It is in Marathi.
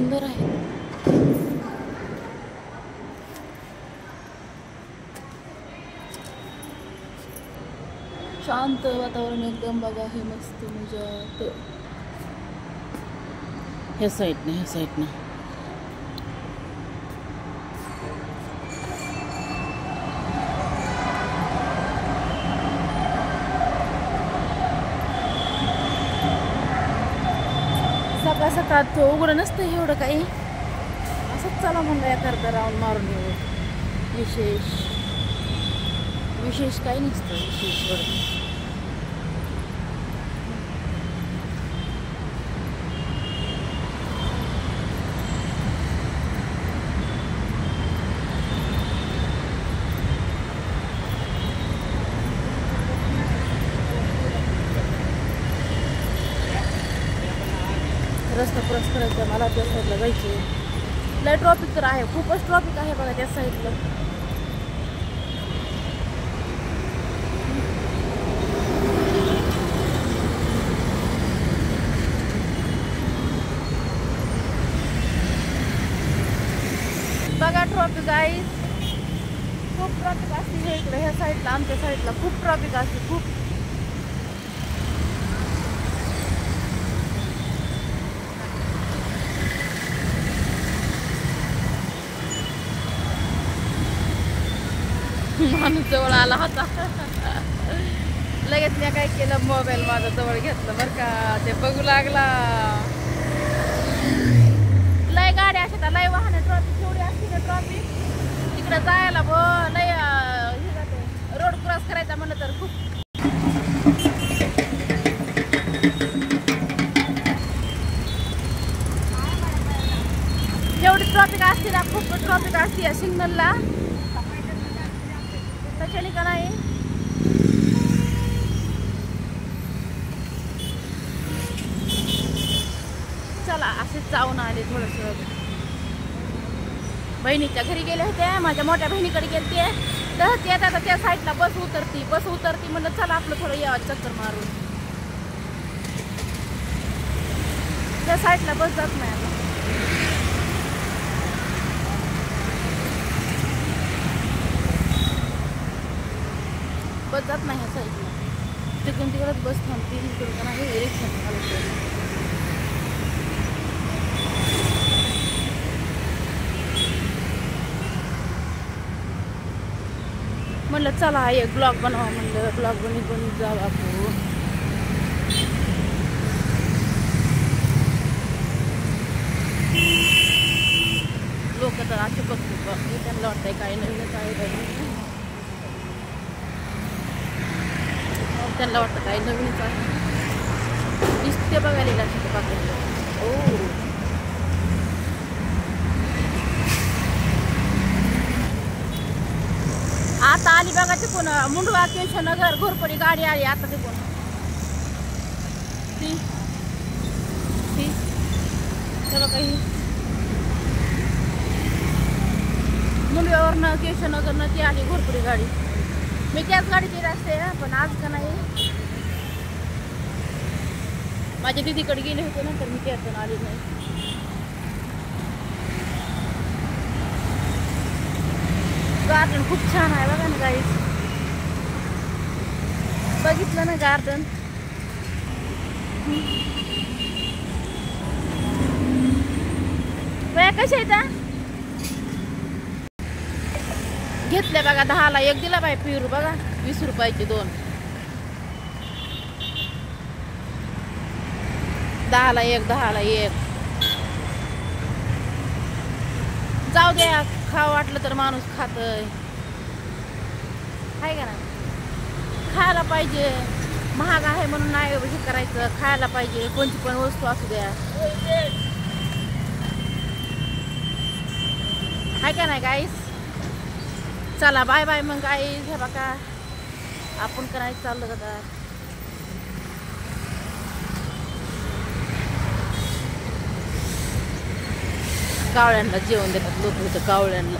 सुंदर आहे. शांत वातावरण एकदम बघा हे मस्त मजा. ह्या साईडनं सकाळ सकाळ तो उघडं नसतं एवढं काही. असंच चला म्हणलं एखादा राऊंड मारून येऊ. विशेष काही नसतं. विशेष रस्ता क्रॉस करायचा मला त्या साईडला जायचे. लय ट्रॉफिक तर आहे, खूपच ट्रॉफिक आहे बघा त्या साईडला. बघा ट्रॉफिक आहे, खूप ट्रॉफिक असते इकडे ह्या साईडला. आमच्या साईडला खूप ट्रॉफिक असते, खूप. माणूस जवळ आला होता. लगेच मी काय केलं, मोबाईल माझा जवळ घेतलं बरं का. ते बघू लागला. लय गाड्या अशा, लय वाहने, ट्रॉफिक एवढी असते ना. ट्रॉफिक तिकडे जायला लय हे जाते. रोड क्रॉस करायचा म्हणलं तर खूप. जेवढी ट्रॉफिक असते ना, खूप ट्रॉफिक असते या सिग्नलला. त्याच्याने का नाही चला असेच जाऊन आले. थोडंसं बहिणीच्या घरी गेले होते, माझ्या मोठ्या बहिणीकडे गेलते. तर ते आता त्या साईडला बस उतरती म्हणलं चला आपलं थोडं यावं चक्कर मारून. त्या साईडला बस जात नाही आता. बस जात नाही ह्या साईडला. तिकडून तिकडच बस थांबते. इकडून का नाही रिक्षा चालू. म्हणलं चला एक ब्लॉग बनवा. म्हणलं ब्लॉग बनवून जाऊ आपण. लोक तर असे बघते, त्यांना वाटतंय काय नवीन काय त्यांना वाटतं काय नवीनच आहे. दिसते बघायला लागते बाकी. आता आली बघा तिकून मुंडवा केशवनगर घोरपडी गाडी आली आता तिकून. चला काही मुंडव्यावरनं केशवनगरनं ती आली घोरपडी गाडी. मी त्याच गाडीची असते पण आज का नाही. माझ्या दीदीकडे गेले होते ना तर मी त्यातून आली नाही. गार्डन खूप छान आहे बघा ना गाईस. बघितलं ना गार्डन. वया कशा आहेत घेतल्या बघा. 10ला एक दिला बाई पेरू बघा. 20 रुपयाचे 2. 10ला 1 10ला 1. जाऊ द्या, खावं वाटलं तर माणूस खातय. आहे का ना. खायला पाहिजे. महाग आहे म्हणून नाही हे करायचं. खायला पाहिजे कोणती पण वस्तू असू द्या. आहे का नाही गाईस. चला बाय बाय मग गाईस. हे बघा आपण करायचं चाललं का. कावळ्यांना जेवण देतात लोक इथं. कावळ्यांना